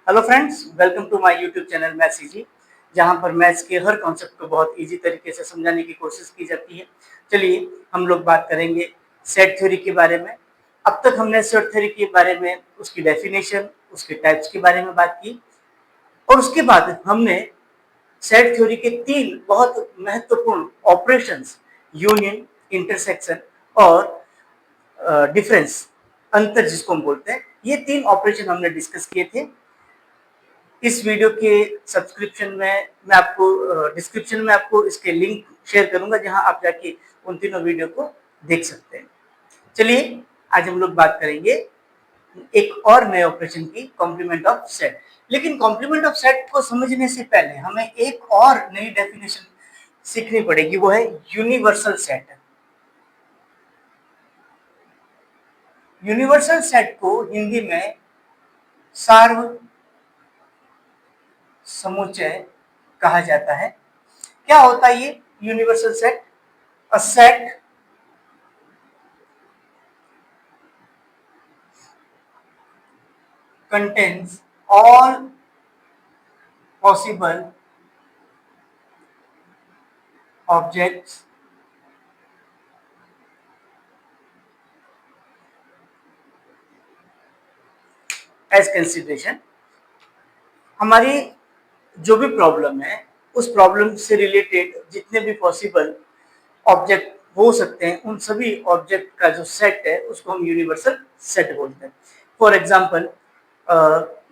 Hello friends, welcome to my YouTube channel maths easy, जहां पर maths के हर concept को बहुत इजी तरीके से समझाने की कोशिश की जाती है। चलिए हम लोग बात करेंगे सेट थ्योरी के बारे में। अब तक हमने सेट थ्योरी के बारे में उसकी डेफिनेशन, उसके टाइप्स के बारे में बात की और उसके बाद हमने सेट थ्योरी के तीन बहुत महत्वपूर्ण ऑपरेशंस, यूनियन, इंटरसेक्शन और डिफरेंस, अंतर जिसको हम बोलते हैं, ये तीन ऑपरेशन हमने डिस्कस किए थे। इस वीडियो के सब्सक्रिप्शन में मैं आपको डिस्क्रिप्शन में आपको इसके लिंक शेयर करूंगा, जहां आप जाके उन तीनों वीडियो को देख सकते हैं। चलिए आज हम लोग बात करेंगे एक और नए ऑपरेशन की, कॉम्प्लीमेंट ऑफ सेट। लेकिन कॉम्प्लीमेंट ऑफ सेट को समझने से पहले हमें एक और नई डेफिनेशन सीखनी पड़ेगी, वो है यूनिवर्सल सेट। यूनिवर्सल सेट को हिंदी में सार्व समुच्चय कहा जाता है। क्या होता है ये universal set? A set contains all possible objects as consideration। हमारी जो भी प्रॉब्लम है, उस प्रॉब्लम से रिलेटेड जितने भी पॉसिबल ऑब्जेक्ट हो सकते हैं, उन सभी ऑब्जेक्ट का जो सेट है उसको हम यूनिवर्सल सेट बोलते हैं। For example,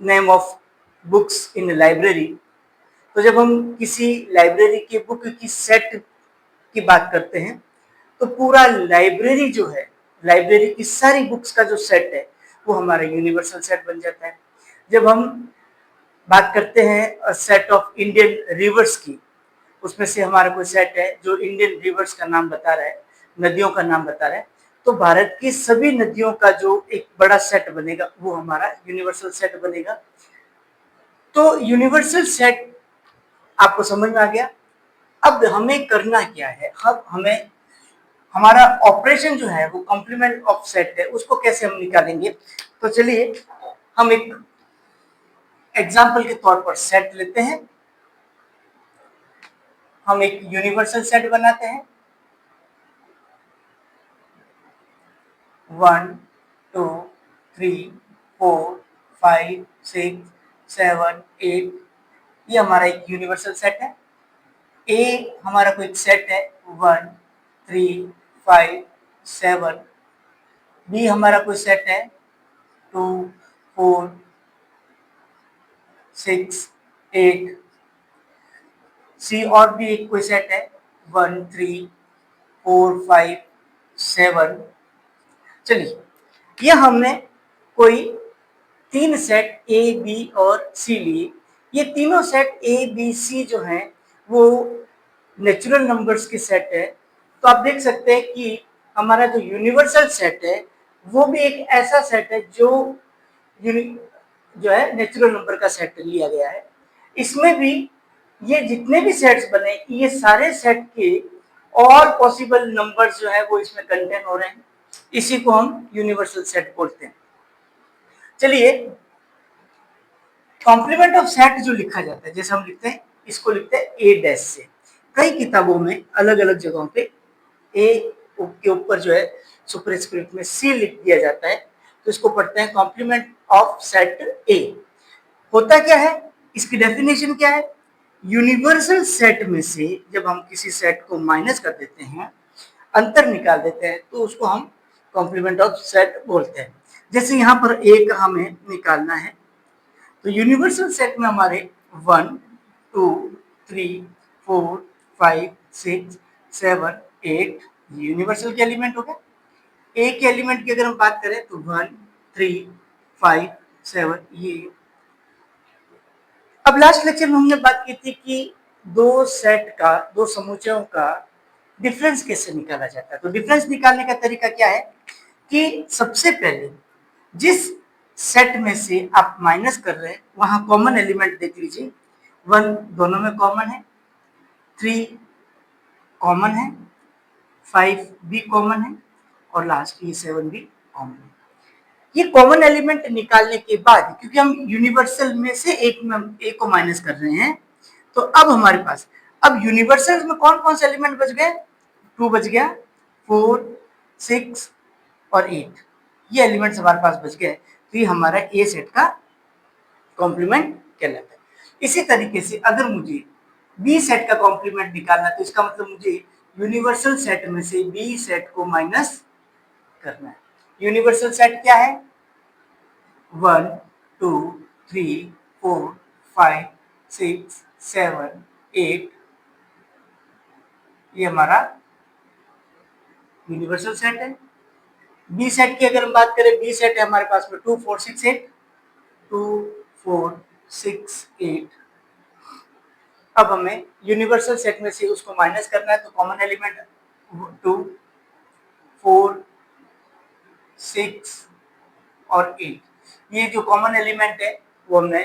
name of books in library. तो जब हम किसी लाइब्रेरी की बुक की सेट की बात करते हैं, तो पूरा लाइब्रेरी जो है, लाइब्रेरी की सारी बुक्स का जो सेट है, वो हमारा यूनिवर्सल सेट बन जाता है। जब हम बात करते हैं सेट ऑफ इंडियन रिवर्स की, उसमें से हमारा कोई सेट है जो इंडियन रिवर्स का नाम बता रहा है, नदियों का नाम बता रहा है, तो भारत की सभी नदियों का जो एक बड़ा सेट बनेगा, वो हमारा यूनिवर्सल सेट बनेगा। तो यूनिवर्सल सेट आपको समझ में आ गया। अब हमें करना क्या है? अब हमें हमारा ऑपरेशन जो है वो कॉम्प्लीमेंट ऑफ सेट है, उसको कैसे हम निकालेंगे? तो चलिए हम एक एग्जाम्पल के तौर पर सेट लेते हैं। हम एक यूनिवर्सल सेट बनाते हैं। 1 2 3 4 5 6 7 8, ये हमारा एक यूनिवर्सल सेट है। ए हमारा कोई सेट है 1 3 5 7। बी हमारा कोई सेट है 2 4 6 8। सी और भी एक कोई सेट है 1 3 4 5 7। चलिए, यह हमने कोई तीन सेट ए बी और सी लिए। ये तीनों सेट ए बी सी जो हैं वो नेचुरल नंबर्स के सेट है। तो आप देख सकते हैं कि हमारा जो यूनिवर्सल सेट है वो भी एक ऐसा सेट है जो है नेचुरल नंबर का सेट लिया गया है। इसमें भी ये जितने भी सेट्स बने, ये सारे सेट के ऑल पॉसिबल नंबर्स जो है वो इसमें कंटेन हो रहे हैं। इसी को हम यूनिवर्सल सेट बोलते हैं। चलिए, कॉम्प्लीमेंट ऑफ सेट जो लिखा जाता है, जैसे हम लिखते हैं, इसको लिखते हैं ए डैश से। कई किताबों में अलग अलग जगहों पे ए के ऊपर जो है सुपरस्क्रिप्ट में सी लिख दिया जाता है, तो इसको पढ़ते हैं कॉम्प्लीमेंट ऑफ सेट ए। होता क्या है, इसकी डेफिनेशन क्या है? यूनिवर्सल सेट में से जब हम किसी सेट को माइनस कर देते हैं, अंतर निकाल देते हैं, तो उसको हम कॉम्प्लीमेंट ऑफ सेट बोलते हैं। जैसे यहाँ पर ए का हमें निकालना है, तो यूनिवर्सल सेट में हमारे 1 2 3 4 5 6 7 8 यूनिवर्सल के एलिमेंट हो गए। ए के एलिमेंट की अगर हम बात करें तो 1 3 5 7 ये। अब लास्ट लेक्चर में हमने बात की थी कि दो समुच्चयों का डिफरेंस कैसे निकाला जाता है। तो डिफरेंस निकालने का तरीका क्या है कि सबसे पहले जिस सेट में से आप माइनस कर रहे हैं वहां कॉमन एलिमेंट देख लीजिए। 1 दोनों में कॉमन है, 3 कॉमन है, 5 भी कॉमन है और लास्ट ये 7 भी कॉमन है। ये कॉमन एलिमेंट निकालने के बाद, क्योंकि हम यूनिवर्सल में से एक को माइनस कर रहे हैं, तो अब हमारे पास अब यूनिवर्सल में कौन कौन से एलिमेंट बच गए? 2 बच गया, 4, 6 और 8, ये एलिमेंट्स हमारे पास बच गए। तो ये हमारा ए सेट का कॉम्प्लीमेंट कहलाता है। इसी तरीके से अगर मुझे बी सेट का कॉम्प्लीमेंट निकालना है, तो इसका मतलब मुझे यूनिवर्सल सेट में से बी सेट को माइनस करना है। यूनिवर्सल सेट क्या है? 1, 2, 3, 4, 5, 6, 7, 8, ये हमारा यूनिवर्सल सेट है। बी सेट की अगर हम बात करें, बी सेट है हमारे पास में 2, 4, 6, 8, 2, 4, 6, 8। अब हमें यूनिवर्सल सेट में से उसको माइनस करना है, तो कॉमन एलिमेंट 2, 4, 6 और 8, ये जो कॉमन एलिमेंट है वो हमने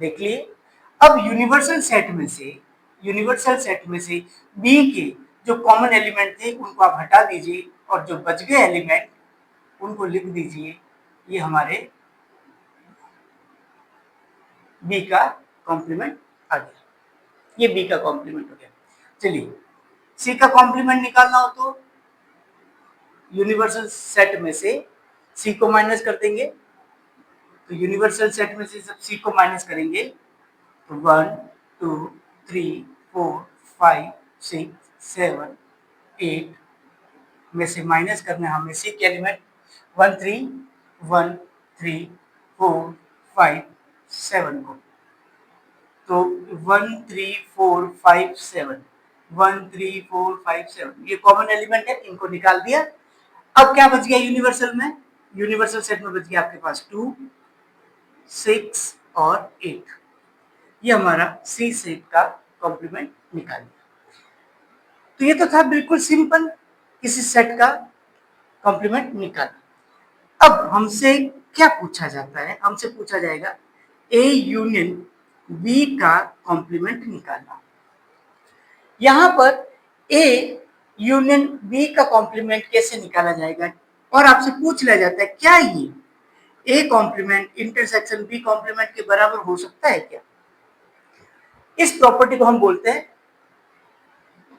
देख लिए। अब यूनिवर्सल सेट में से बी के जो कॉमन एलिमेंट थे उनको आप हटा दीजिए, और जो बच गए एलिमेंट उनको लिख दीजिए। ये हमारे बी का कॉम्प्लीमेंट आ गया, ये बी का कॉम्प्लीमेंट हो गया। चलिए, सी का कॉम्प्लीमेंट निकालना हो तो यूनिवर्सल सेट में से सी को माइनस कर देंगे। तो यूनिवर्सल सेट में से जब सी को माइनस करेंगे तो 1, 2, 3, 4, 5, 6, 7, 8 में से माइनस करना है हमें सी के एलिमेंट 1, 3, 1, 3, 4, 5, 7 को। तो 1, 3, 4, 5, 7, 1, 3, 4, 5, 7 ये कॉमन एलिमेंट है, इनको निकाल दिया। अब क्या बच गया यूनिवर्सल में? यूनिवर्सल सेट में बच गया आपके पास 2, 6 और 8। ये हमारा सी सेट का कॉम्प्लीमेंट निकाल दिया। तो ये तो था बिल्कुल सिंपल, किसी सेट का कॉम्प्लीमेंट निकालना। अब हमसे क्या पूछा जाता है? हमसे पूछा जाएगा ए यूनियन बी का कॉम्प्लीमेंट निकालना। यहां पर ए यूनियन बी का कॉम्प्लीमेंट कैसे निकाला जाएगा, और आपसे पूछ लिया जाता है क्या ये A complement intersection B complement के बराबर हो सकता है क्या? इस प्रॉपर्टी को हम बोलते हैं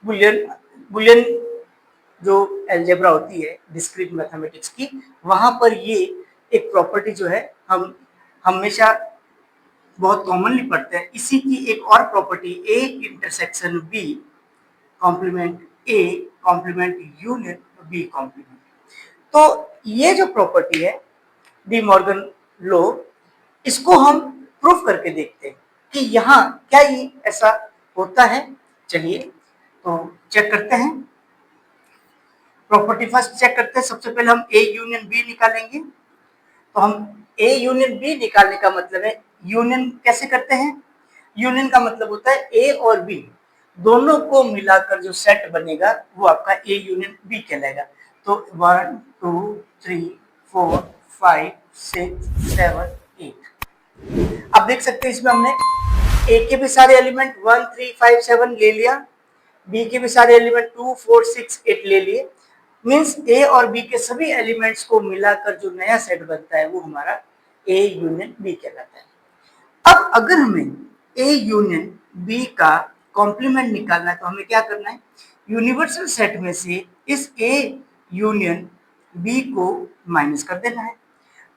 बुलियन। बुलियन जो एल्जेब्रा होती है डिस्क्रीट मैथमेटिक्स की, वहां पर ये एक प्रॉपर्टी जो है हम हमेशा बहुत कॉमनली पढ़ते हैं। इसी की एक और property A intersection B complement A complement union B complement. तो ये जो प्रॉपर्टी है डी मॉर्गन लॉ, इसको हम प्रूफ करके देखते हैं कि यहाँ क्या ये ऐसा होता है। चलिए तो चेक करते हैं, प्रॉपर्टी फर्स्ट चेक करते हैं। सबसे पहले हम ए यूनियन बी निकालेंगे। तो हम ए यूनियन बी निकालने का मतलब है, यूनियन कैसे करते हैं? यूनियन का मतलब होता है ए और बी दोनों को मिलाकर जो सेट बनेगा वो आपका ए यूनियन बी कहलाएगा। तो 1, 2, 3, 4, 5, 6, 7, 8। आप देख सकते हैं इसमें हमने ए के भी सारे एलिमेंट 1, 3, 5, 7 ले लिया, बी के भी सारे एलिमेंट 2, 4, 6, 8 ले लिए। मीन्स ए और बी के सभी एलिमेंट्स को मिलाकर जो नया सेट बनता है वो हमारा ए यूनियन बी कहलाता है। अब अगर हमें ए यूनियन बी का कॉम्प्लीमेंट निकालना है तो हमें क्या करना है? यूनिवर्सल सेट में से इस ए यूनियन बी को माइनस कर देना है।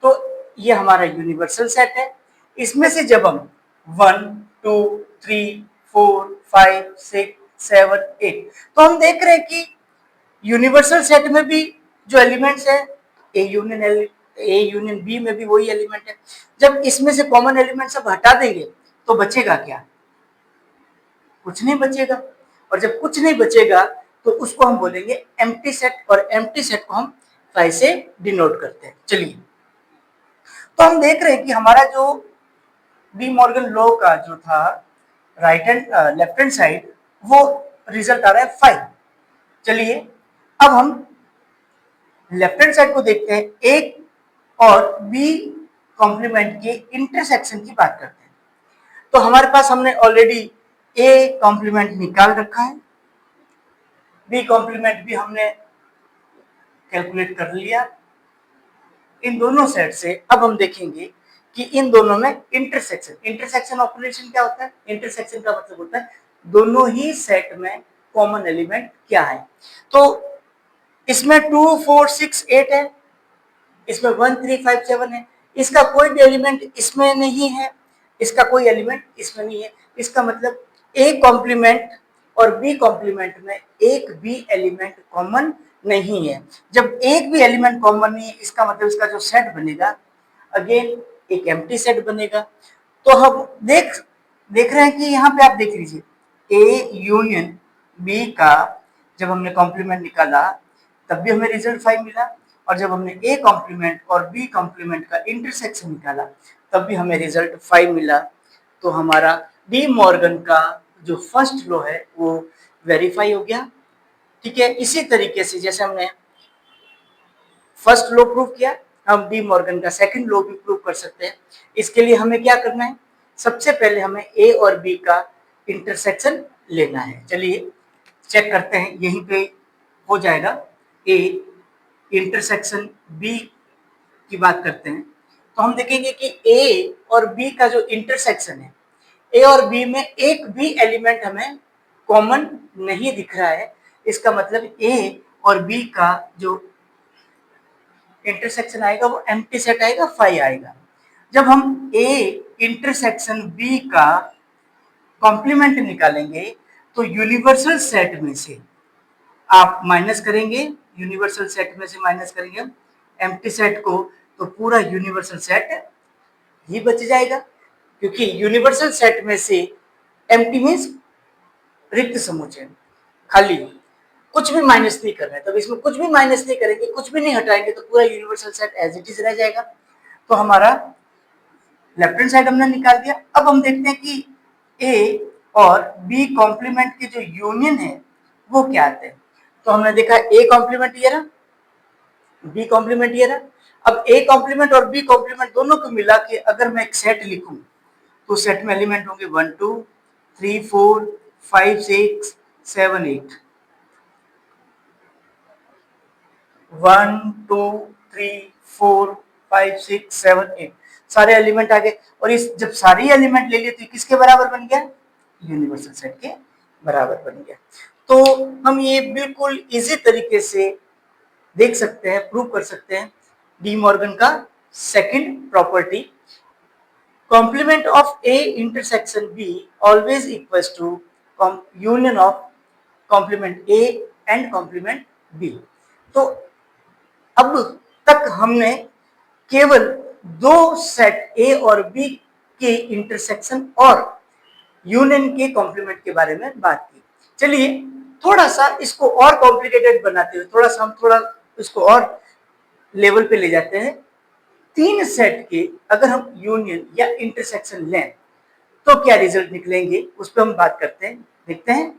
तो ये हमारा यूनिवर्सल सेट है। इसमें से जब हम 1, 2, 3, 4, 5, 6, 7, 8, तो हम देख रहे हैं कि यूनिवर्सल सेट में भी जो एलिमेंट्स है ए यूनियन बी में भी वही एलिमेंट है। जब इसमें से कॉमन एलिमेंट सब हटा देंगे तो बचेगा क्या? कुछ नहीं बचेगा। और जब कुछ नहीं बचेगा तो उसको हम बोलेंगे एम्प्टी सेट, और एम्प्टी सेट को हम 5 से डिनोट करते हैं। चलिए तो हम देख रहे हैं कि हमारा जो डी मॉर्गन लॉ का जो था right hand left hand side, वो रिजल्ट आ रहा है 5। चलिए अब हम लेफ्ट हैंड साइड को देखते हैं, ए और बी कॉम्प्लीमेंट के इंटरसेक्शन की बात करते हैं। तो हमारे पास हमने ऑलरेडी ए कॉम्प्लीमेंट निकाल रखा है, बी कॉम्प्लीमेंट भी हमने कैलकुलेट कर लिया। इन दोनों सेट से अब हम देखेंगे कि इन दोनों में इंटरसेक्शन ऑपरेशन क्या होता है। इंटरसेक्शन का मतलब होता है दोनों ही सेट में कॉमन एलिमेंट क्या है। तो इसमें 2 4 6 8 है, इसमें 1 3 5 7 है, इसका कोई भी एलिमेंट इसमें नहीं है, इसका कोई एलिमेंट इसमें नहीं है। इसका मतलब ए कॉम्प्लीमेंट और बी कॉम्प्लीमेंट में एक भी एलिमेंट कॉमन नहीं है। जब एक भी एलिमेंट कॉमन नहीं है, इसका मतलब इसका जो सेट बनेगा अगेन एक एम्प्टी सेट बनेगा। तो हम देख रहे हैं कि यहाँ पे आप देख लीजिए ए यूनियन बी का जब हमने कॉम्प्लीमेंट निकाला तब भी हमें रिजल्ट 5 मिला, और जब हमने ए कॉम्प्लीमेंट और बी कॉम्प्लीमेंट का इंटरसेक्शन निकाला तब भी हमें रिजल्ट 5 मिला। तो हमारा डी मॉर्गन का जो फर्स्ट लॉ है वो वेरीफाई हो गया। ठीक है, इसी तरीके से जैसे हमने फर्स्ट लॉ प्रूव किया, हम डी मॉर्गन का सेकंड लॉ भी प्रूव कर सकते हैं। इसके लिए हमें क्या करना है, सबसे पहले हमें ए और बी का इंटरसेक्शन लेना है। चलिए चेक करते हैं, यहीं पे हो जाएगा। ए इंटरसेक्शन बी की बात करते हैं तो हम देखेंगे कि ए और बी का जो इंटरसेक्शन है, ए और बी में एक भी एलिमेंट हमें कॉमन नहीं दिख रहा है। इसका मतलब ए और बी का जो इंटरसेक्शन आएगा वो एम्प्टी सेट आएगा, 5 आएगा। जब हम ए इंटरसेक्शन बी का कॉम्प्लीमेंट निकालेंगे तो यूनिवर्सल सेट में से आप माइनस करेंगे, यूनिवर्सल सेट में से माइनस करेंगे हम एम्प्टी सेट को, तो पूरा यूनिवर्सल सेट ही बच जाएगा। क्योंकि यूनिवर्सल सेट में से एम्प्टी मींस रिक्त समुच्चय, खाली, कुछ भी माइनस नहीं कर रहे हैं। तब इसमें कुछ भी माइनस नहीं करेंगे, कुछ भी नहीं हटाएंगे तो पूरा universal set as it is रह जाएगा। तो हमारा लेफ्ट हैंड साइड हमने निकाल दिया। अब हम देखते हैं कि ए और बी कॉम्प्लीमेंट के जो यूनियन है वो क्या आते हैं। तो हमने देखा ए कॉम्प्लीमेंट ये रहा, बी कॉम्प्लीमेंट ये रहा। अब ए कॉम्प्लीमेंट और बी कॉम्प्लीमेंट दोनों को मिला के अगर मैं एक सेट लिखूं तो सेट में एलिमेंट होंगे 1 2 3 4 5 6 7 8, 1 2 3 4 5 6 7 8 सारे एलिमेंट आ गए। और इस जब सारे एलिमेंट ले लिए तो किसके बराबर बन गया, यूनिवर्सल सेट के बराबर बन गया। तो हम ये बिल्कुल इजी तरीके से देख सकते हैं, प्रूव कर सकते हैं डी मॉर्गन का second property, complement of A intersection B always equals to union of complement A and complement B. तो अब तक हमने केवल दो सेट ए और बी के इंटरसेक्शन और यूनियन के कॉम्प्लीमेंट के बारे में बात की। चलिए थोड़ा सा इसको और कॉम्प्लिकेटेड बनाते हुए थोड़ा इसको और लेवल पे ले जाते हैं। तीन सेट के अगर हम यूनियन या इंटरसेक्शन लें तो क्या रिजल्ट निकलेंगे, उस पर हम बात करते हैं, देखते हैं।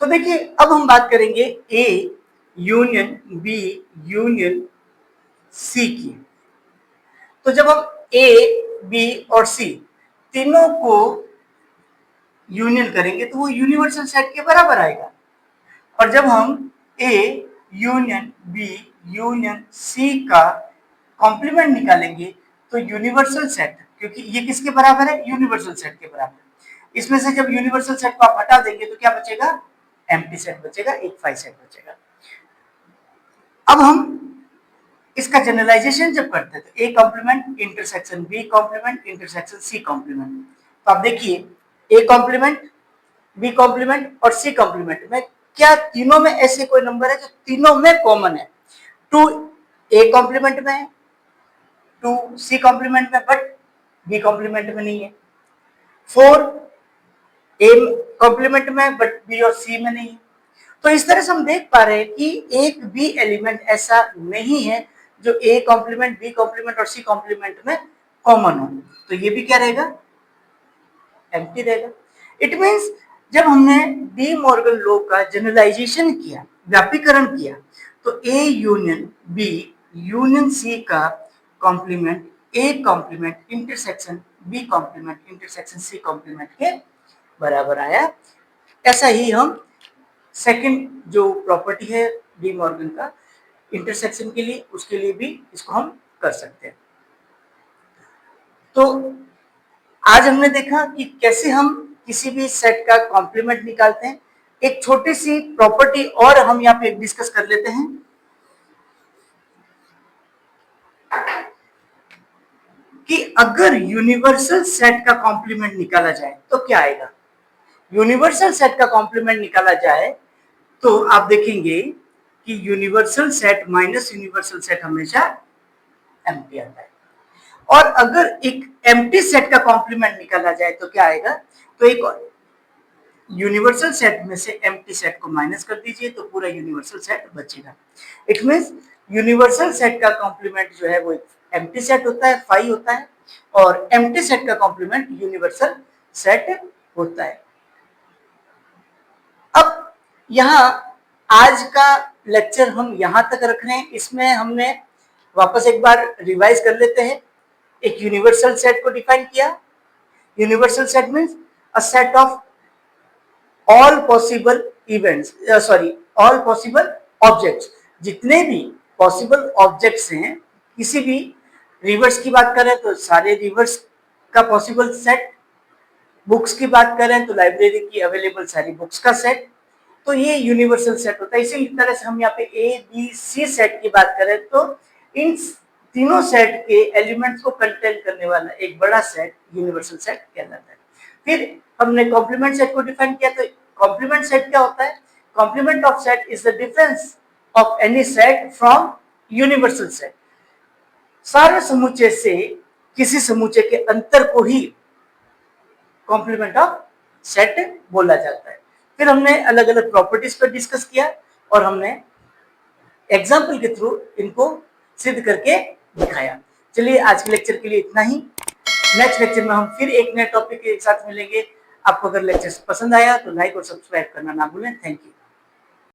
तो देखिए अब हम बात करेंगे A union B union C की। तो जब हम ए बी और सी तीनों को यूनियन करेंगे तो वो यूनिवर्सल सेट के बराबर आएगा। और जब हम A union B union C का कॉम्प्लीमेंट निकालेंगे तो यूनिवर्सल सेट, क्योंकि ये किसके बराबर है, यूनिवर्सल सेट के बराबर। इसमें से जब यूनिवर्सल सेट को आप हटा देंगे तो क्या बचेगा, एम्प्टी सेट बचेगा, एक 5 सेट बचेगा। अब हम इसका जनरलाइजेशन जब करते हैं तो A complement intersection B complement intersection C complement. तो आप देखिए ए कॉम्प्लीमेंट बी कॉम्प्लीमेंट और सी कॉम्प्लीमेंट में क्या तीनों में ऐसे कोई नंबर है जो तीनों में कॉमन है। 2 ए कॉम्प्लीमेंट में है, 2 सी कॉम्प्लीमेंट में, बट बी कॉम्प्लीमेंट में नहीं है। 4 ए कॉम्प्लीमेंट में बट बी और सी में नहीं है। तो इस तरह से हम देख पा रहे हैं कि एक भी एलिमेंट ऐसा नहीं है जो ए कॉम्प्लीमेंट बी कॉम्प्लीमेंट और सी कॉम्प्लीमेंट में कॉमन हो। तो ये भी क्या रहेगा, एम्प्टी रहेगा। इट मींस जब हमने डी मॉर्गन लॉ का जनरलाइजेशन किया, व्यापीकरण किया, तो A union B union C का complement A complement intersection B complement intersection C complement के बराबर आया। ऐसा ही हम सेकंड जो प्रॉपर्टी है डी मॉर्गन का इंटरसेक्शन के लिए, उसके लिए भी इसको हम कर सकते हैं। तो आज हमने देखा कि कैसे हम किसी भी सेट का कॉम्प्लीमेंट निकालते हैं। एक छोटी सी प्रॉपर्टी और हम यहाँ पे डिस्कस कर लेते हैं कि अगर यूनिवर्सल सेट का कॉम्प्लीमेंट निकाला जाए तो क्या आएगा। यूनिवर्सल सेट का कॉम्प्लीमेंट निकाला जाए तो आप देखेंगे कि universal set minus universal set हमेशा एम्प्टी आता है। और अगर एक एम्प्टी सेट का कॉम्प्लीमेंट निकाला जाए तो क्या आएगा, तो एक यूनिवर्सल सेट में से एम्प्टी सेट को माइनस कर दीजिए तो पूरा यूनिवर्सल सेट बचेगा। इट मींस यूनिवर्सल सेट का कॉम्प्लीमेंट जो है वो एक एम्प्टी सेट होता है, फाई होता है, और एम्प्टी सेट का कॉम्प्लीमेंट यूनिवर्सल सेट होता है। अब यहाँ आज का लेक्चर हम यहां तक रख रहे हैं। इसमें हमने वापस एक बार रिवाइज कर लेते हैं। एक यूनिवर्सल सेट को डिफाइन किया। Universal set means a set of all possible events, all possible objects. जितने भी पॉसिबल ऑब्जेक्ट्स हैं, किसी भी रिवर्स की बात करें तो सारे रिवर्स का पॉसिबल सेट, बुक्स की बात करें तो लाइब्रेरी की अवेलेबल सारी बुक्स का सेट, तो ये यूनिवर्सल सेट होता है। इसी तरह से हम यहाँ पे ए बी सी सेट की बात करें तो इन तीनों सेट के एलिमेंट्स को कंटेन करने वाला एक बड़ा सेट यूनिवर्सल सेट कहलाता है। फिर हमने कॉम्प्लीमेंट सेट को डिफाइन किया। तो कॉम्प्लीमेंट सेट क्या होता है? Complement of set is the difference of any set from universal set. सारे समुच्चय से किसी समुच्चय के अंतर को ही कॉम्प्लीमेंट ऑफ सेट बोला जाता है। फिर हमने अलग अलग प्रॉपर्टीज पर डिस्कस किया और हमने एग्जाम्पल के थ्रू इनको सिद्ध करके दिखाया। चलिए आज के लेक्चर के लिए इतना ही। नेक्स्ट लेक्चर में हम फिर एक नए टॉपिक के साथ मिलेंगे। आपको अगर लेक्चर पसंद आया तो लाइक और सब्सक्राइब करना ना भूलें। Thank you.